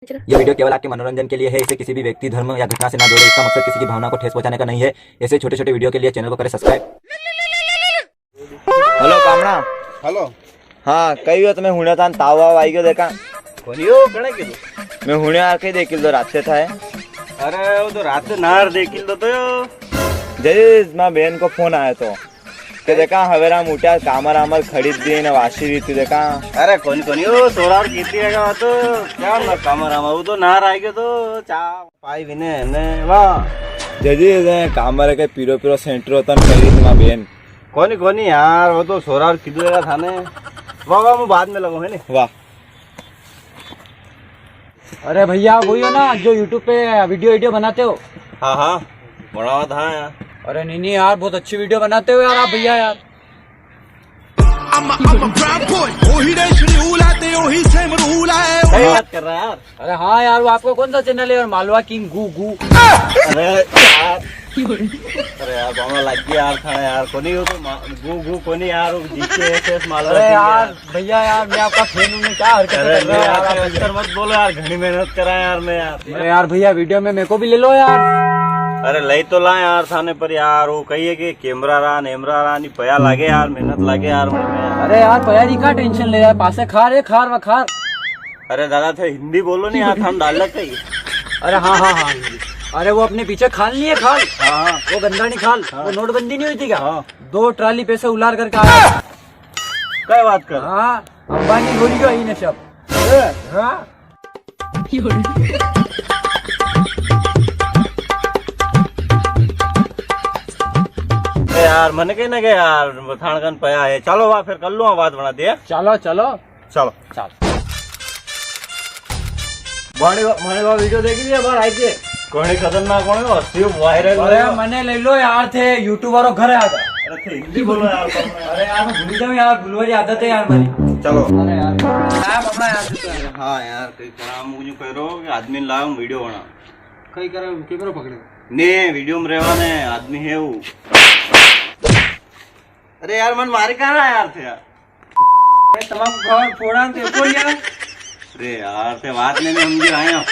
चलो। ये वीडियो केवल आपके मनोरंजन के लिए है। इसे किसी भी व्यक्ति, धर्म या घटना से ना जोड़े। इसका मकसद किसी की भावना को ठेस पहुंचाने का नहीं है। ऐसे छोटे छोटे वीडियो के लिए चैनल को करें सब्सक्राइब। हेलो कामना। हेलो हाँ कई हो तुम्हें हुणे था ताव वाव आई गयो देखा कोनियो कणे कीधुं मैं हुणे आर कई देखिल तो रात से था अरे वो तो रात नार देखिल तो जय मां बहन को फोन आया तो के देखा हवेरा मोटा कामर आमर खरीद दी ने वाशी रीति देखा अरे कोनियो सोरार कीती हैगा तो क्या ना कामर आमा वो तो नार आई गयो तो चा पाई विने ने वाह जय कामर के पीरो पीरो सेंटर होता खरीद मां बहन कोनी यार वो तो सोरार कीधु हैगा थाने वाह मैं बाद में लगो है ने वाह। अरे भैया वही हो ना जो यूट्यूब पे वीडियो बनाते हो। हाँ बनावा था यार। अरे नहीं यार बहुत अच्छी वीडियो बनाते हो यार आप भैया यार। क्या बात कर रहा है यार। अरे हाँ यार वो आपका कौन सा चैनल है यार? मालवा किंग गू गू। अरे यार बाबा लग गया यार खाना यार कोनी हो तो गू कोनी यार वो जीके मालवा। अरे यार भैया यार मैं आपका फैन हूँ, क्या हरकत कर रहे हो यार आप? अंतर मत बोलो यार, घनी मेहनत करा यार मैं यार। अरे यार भैया वीडियो में मेरे को भी ले लो यार। अरे लई तो ला यार थाने पर यार वो कहिए कि कैमरा रहा नेमरा रहा नहीं पया लागे यार मेहनत लागे यार में। अरे यार पयारी का टेंशन ले यार, पासे खार है खार वखार। अरे दादा थे हिंदी बोलो नहीं यार हम डाल लगते ही। अरे हाँ अरे वो अपने पीछे खाल नहीं है खाल। हाँ वो गंदा नहीं खाल। वो नोटबंदी नहीं हुई थी क्या? हाँ 2 ट्राली पैसे उलार करके आया। क्या बात कर। हाँ अंबानी बोली गयो ही नशब। हाँ यार मन के न गए यार थानगन पया है। चलो वाह फिर कर लो बात बना दिया। चलो चलो चलो माने वीडियो देखी लिया बार आई थी कोणी खतरनाक कोणी हस्ती वायरल। अरे मने ले लो यार थे यूट्यूबरों घर आ गया। अरे थे हिंदी बोलो यार। अरे यार मैं भूल जाऊँ यार, भूलवारी आदत है यार मेरी। चलो अरे यार आप अपना यार। हाँ यार कई करा मुझे कह रहा हूँ कि आदमी लाओ वीडियो बना कई करे कैमरा पकड़े ने वीडियो में रहवा ने आदमी है वो। अरे यार मन मारे कहाँ रहा यार थे यार तमाम फोड़ा देखो यार। अरे यार ते बात नहीं समझे आए आप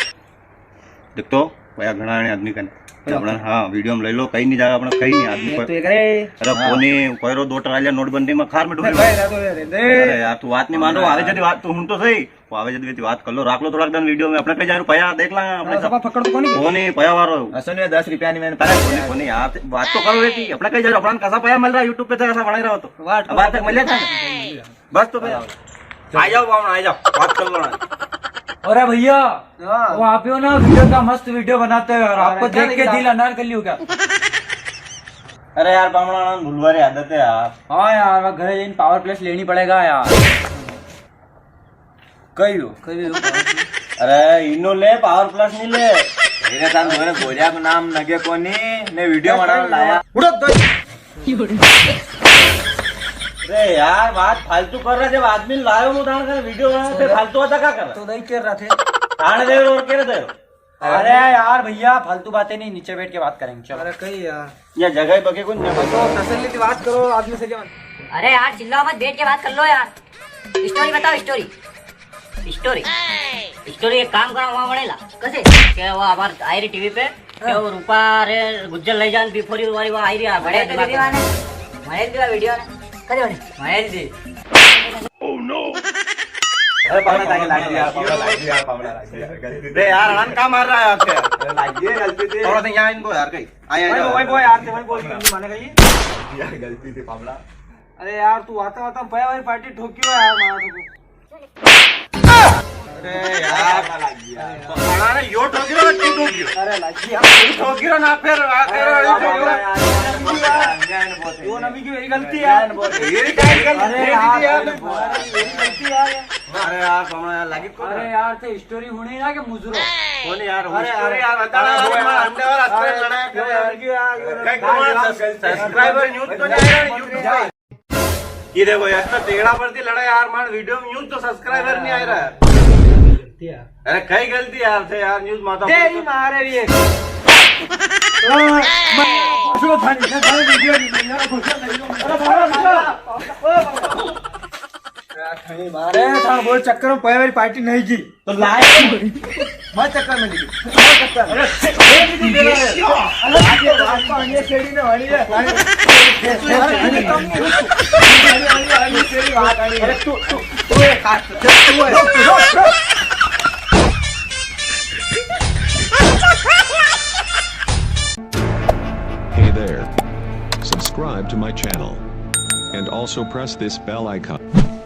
देख तो भैया घना आदमी का अपना। हाँ वीडियो में ले लो कहीं नहीं जाएगा अपना कहीं नहीं आदमी को। अरे कोनी कोयरो 2 ट्रालिया नोटबंदी में खार में डूबे। अरे यार तू बात नहीं मान रहा आवे जदी बात तू हुन तो सही वो आवे जदी बात कर लो राख लो थोड़ा दिन वीडियो में अपना कहीं जा पया देख लांगा अपने सब पकड़ तो कोनी पया वारो असल में 10 रुपया नहीं मैंने अरे कोनी यार बात तो करो रहती अपना कहीं जा अपना कैसा पया मिल रहा यूट्यूब पे तो ऐसा बना रहा हो तो बात तक मिल था बस तो भैया आ जाओ बाबा आ जाओ बात कर लो ना। अरे भैया वो आप ही हो ना वीडियो का मस्त वीडियो बनाते हो यार, आपको देख के दिल अनार कर लियो क्या? अरे यार बामणा भूलवारी आदत है यार। हाँ यार घर जाइन पावर प्लस लेनी पड़ेगा यार। कई हो अरे इनो ले पावर प्लस नहीं ले मेरे साथ मेरे गोरिया को नाम नगे कोनी ने वीडियो बना लाया। अरे यार बात फालतू कर रहा जब आदमी लायो मुदान कर वीडियो बनाते फालतू आता क्या कर रहा तो नहीं कर रहे थे। थाने दे और कह रहे थे। अरे यार भैया फालतू बातें नहीं, नीचे बैठ के बात करेंगे। चलो अरे कई यार या जगह बगे कुछ तो तसल्ली की बात करो आदमी से क्या। अरे यार चिल्लाओ मत, बैठ के बात कर लो यार। स्टोरी बताओ स्टोरी एक काम करो वहाँ बनेला कसे के वो हमार आई रही टीवी पे के वो रूपा रे गुज्जर ले जान बिफोर यू वाली वो आई रही बड़े महेश दी वीडियो ने कदे बने महेश दी। ओह नो अरे पावड़ा लाग दिया पावड़ा लाग दिया गलती रे यार अन का मार रहा है आपसे लाग दिया गलती थी थोड़ा सा यहां इनको यार कहीं आया वो यार ते बोल माने कहीं यार गलती थी पावड़ा। अरे यार तू आता पया वाली पार्टी ठोकी हो यार मार तो। अरे यार लग गया अरे यो ठोकिरो ना तू ठोकिरो। अरे लग गया तू ठोकिरो ना फिर वो नबी की मेरी गलती यार। ये क्या गलती अरे यार मेरी गलती यार। अरे यार सामने यार लगी को। अरे यार ते स्टोरी होनी ना के मुजरो कौन यार अरे यार बता अंडे और अस्त्र लड़ाया कहीं कौन सब्सक्राइबर न्यूज़ तो नहीं आ रहा यूट्यूब ये देखो यार टेढ़ा पड़ती लड़ा यार मान वीडियो में न्यूज़ तो सब्सक्राइबर नहीं आ रहा है। अरे कई गलती यार थे यार न्यूज़ माता तेरी मारे भी एक वीडियो नहीं अरे था वो चक्कर में पहले वाली पार्टी नहीं की तो लाए मैं चक्कर में नहीं की Hey there. Subscribe to my channel. And also press this bell icon.